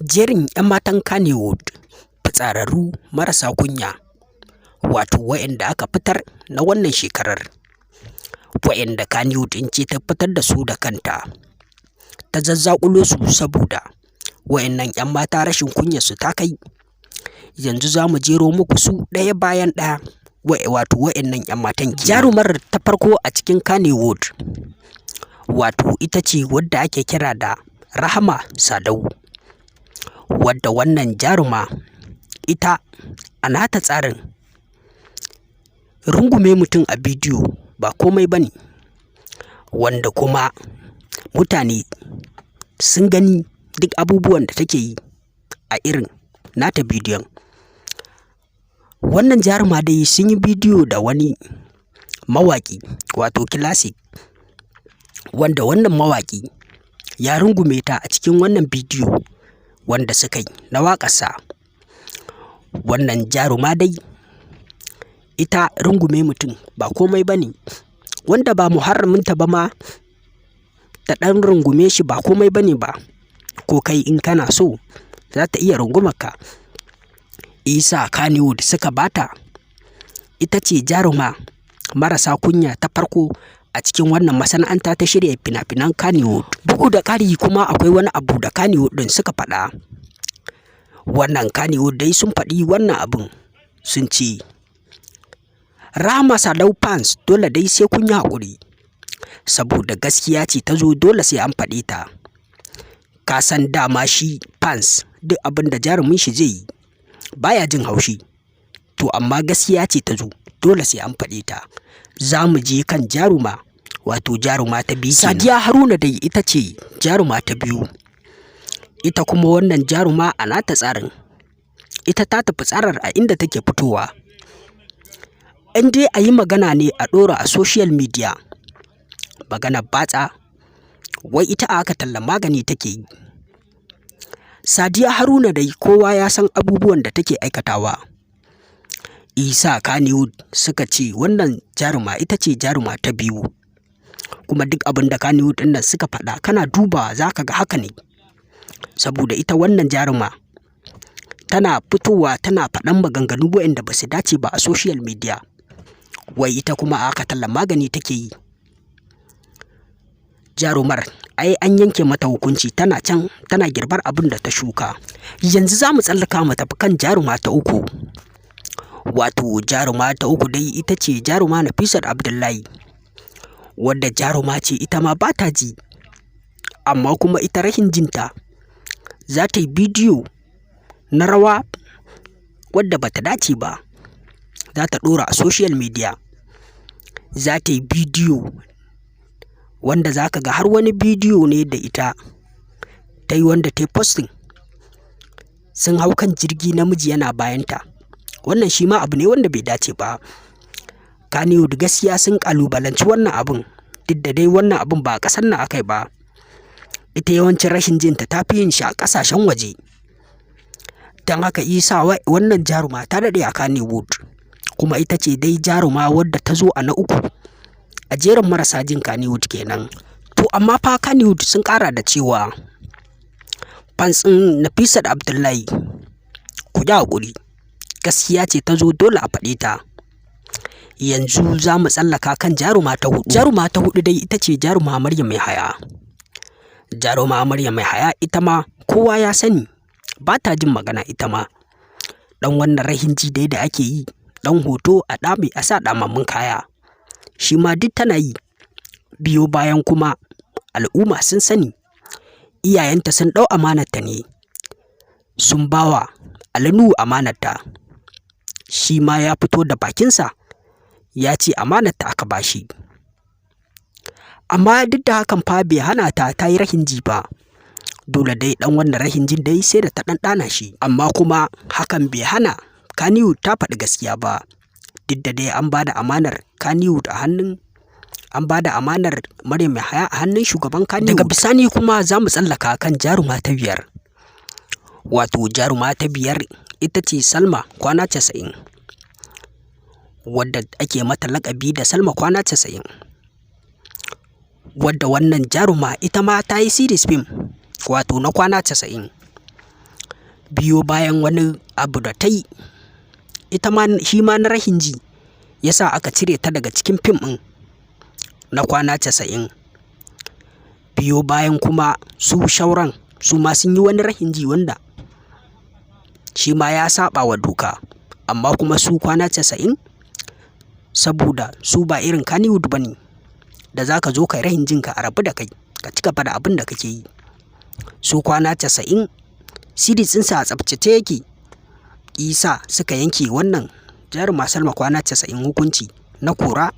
Jerin 'yan matan Kannywood fitsararru marasa kunya, wato waɗanda aka fitar na wannan shekarar, waɗanda Kannywood ɗin ce ta fitar da su da kanta, ta zazzaƙulo su saboda waɗannan 'yan mata rashin kunyarsu ta kai. Yanzu za mu jero muku su ɗaya bayan ɗaya, wato waɗannan 'yan matan. Jarumar ta farko a cikin Kannywood, wato ita ce wadda ake kira da Rahama Sadau, wadda wannan jaruma ita a nata tsarin rungume mutum a bidiyo ba komai ba ne, wanda kuma mutane sun gani duk abubuwan da take yi a irin nata bidiyon. Wannan jaruma dai sun yi bidiyo da wani mawaƙi, wato Classic, wanda wannan mawaƙi ya rungume ta a cikin wannan bidiyo wanda suka yi na waƙarsa. Wannan jaruma dai ita rungume mutum ba komai ba ne, wanda ba muharraminta ba ma ta ɗan rungume shi ba komai ba ne ba, ko kai in kana so za ta iya rungumarka. Isa Kannywood suka bata, ita ce jaruma marasa kunya ta farko a cikin wannan masana'anta ta shirya fina-finan Kannywood. Bugu da ƙari kuma akwai wani abu da Kannywood ɗin suka faɗa. Wannan Kannywood dai sun faɗi wannan abun, sun ce Rahama Sadau fans dole dai sai kun yi haƙuri, saboda gaskiya ce ta zo dole sai an faɗe ta. Ka san dama shi fans duk abin da jarumin shi zai yi baya jin haushi, to amma gaskiya ce ta zo dole sai an faɗe ta. Za mu je kan jaruma, wato jaruma ta biyu. Sadiya Haruna dai ita ce jaruma ta biyu. Ita kuma wannan jaruma a nata tsarin, ita ta tafi tsarar a inda take fitowa. In dai a yi magana ne a ɗora a social media, magana batsa, wai ita aka tallan magani take yi. Sadiya Haruna dai kowa ya san abubuwan da take aikatawa. Isa Kannywood suka ce wannan jaruma ita ce jaruma ta biyu, kuma duk abin da Kannywood ɗin nan suka faɗa kana dubawa za ka ga haka ne, saboda ita wannan jaruma tana fitowa tana faɗan maganganu waɗanda ba su dace ba a social media, wai ita kuma aka tallan magani take yi. Jarumar ai an yanke mata hukunci, tana can tana girbar abin da ta shuka. Yanzu za mu tsallaka mu tafi kan jaruma ta uku. Wato jaruma ta uku dai ita ce jaruma Nafisat Abdullahi, wadda jaruma ce ita ma ba ta ji, amma kuma ita rashin jinta za ta yi bidiyo na rawa wadda ba ta dace ba, za ta ɗora a social media. Za ta yi bidiyo wanda za ka ga har wani bidiyo ne da ita ta yi wanda ta yi posting, sun hau kan jirgi namiji yana bayanta. Wannan shi ma abu ne wanda bai dace ba. Kannywood gaskiya sun ƙalubalanci wannan abun, duk da dai wannan abun ba a ƙasar nan akai ba. Ita yawancin rashin jinta ta fi yin shi a ƙasashen waje. Don haka Isa wannan jaruma ta daɗe a Kannywood, kuma ita ce dai jaruma wadda ta zo a na uku a jerin marasa jin Kannywood kenan. To amma fa Kannywood sun ƙara da cewa fans ɗin Nafisat Abdullahi ku yi haƙuri, gaskiya ce ta zo dole a faɗe ta. Yanzu za mu tsallaka kan jaruma ta hudu. Jaruma ta hudu dai ita ce jaruma Maryam Mai Haya. Jaruma Maryam Mai Haya ita ma kowa ya sani ba ta jin magana ita ma. Ɗan wannan rahin ji dai da ake yi, ɗan hoto a ɗame a sa ɗamammun kaya, shi ma duk tana yi. Biyo bayan kuma al'umma sun sani iyayenta sun ɗau amanarta ne, sun bawa Alinu amanarta. Shi ma ya fito da bakinsa ya ce amanarta aka bashi. Amma duk da hakan fa bai hana ta yi rahin ji ba. Dole dai ɗan wannan rahin jin dai sai da ta ɗanɗana shi. Amma kuma hakan bai hana Kannywood ta faɗi gaskiya ba. Duk da dai an ba da amanar Kannywood a hannun, an ba da amanar Maryam Mai Haya a hannun shugaban Kannywood. Daga bisani kuma za mu tsallaka kan jaruma ta biyar. Wato jaruma ta biyar ita ce Salma Kwana 90, wadda ake mata laƙabi da Salma Kwana 90. Wadda wannan jaruma ita ma ta yi series film, wato na Kwana 90. biyo bayan wani abu da ta yi, shi ma na rahin ji ya sa aka cire ta daga cikin fim ɗin na kwana 90. Biyo bayan kuma su shauran su ma sun yi wani rahin ji wanda shi ma ya saɓa wa doka, amma kuma su kwana 90 saboda su ba irin Kannywood ba ne da za ka zo kai rahin jinka a rabu da kai ka ci gaba da abin da kake yi. Su kwana 90 series ɗinsa a tsaftace yake, isa suka yanke wannan jaruma Salma kwana 90 hukunci na kora.